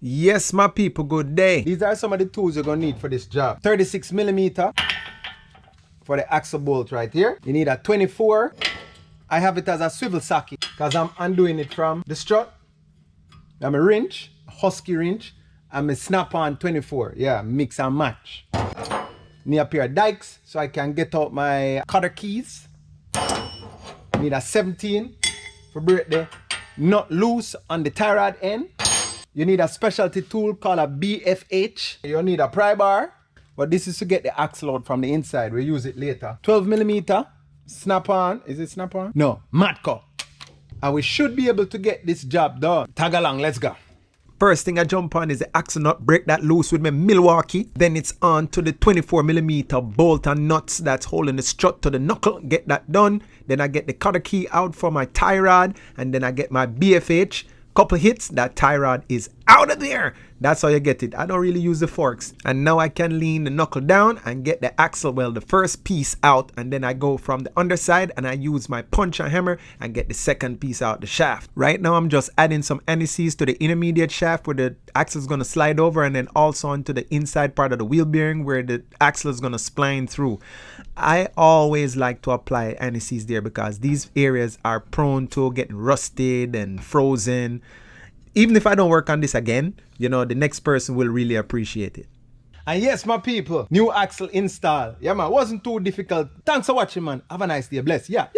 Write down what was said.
Yes, my people, good day. These are some of the tools you're gonna need for this job. 36mm for the axle bolt right here. You need a 24. I have it as a swivel socket because I'm undoing it from the strut. I'm a wrench, a husky wrench. I'm a snap-on 24. Yeah, mix and match. Need a pair of dikes so I can get out my cutter keys. Need a 17 for break the nut loose on the tie rod end. You need a specialty tool called a BFH. You need a pry bar, but this is to get the axle out from the inside. We'll use it later. 12mm snap-on. Is it snap-on? No, Matco. And we should be able to get this job done. Tag along, let's go. First thing I jump on is the axle nut, break that loose with my Milwaukee. Then it's on to the 24mm bolt and nuts that's holding the strut to the knuckle. Get that done. Then I get the cutter key out for my tie rod. And then I get my BFH. Couple hits, that tie rod is out of there. That's how you get it. I don't really use the forks. And now I can lean the knuckle down and get the axle, well, the first piece out. And then I go from the underside and I use my punch and hammer and get the second piece out the shaft. Right now I'm just adding some anti-seize to the intermediate shaft where the axle is going to slide over, and then also onto the inside part of the wheel bearing where the axle is going to spline through. I always like to apply anti-seize there because these areas are prone to getting rusted and frozen. Even if I don't work on this again, you know, the next person will really appreciate it. And yes, my people, new axle install. Yeah, man, wasn't too difficult. Thanks for watching, man. Have a nice day. Bless. Yeah.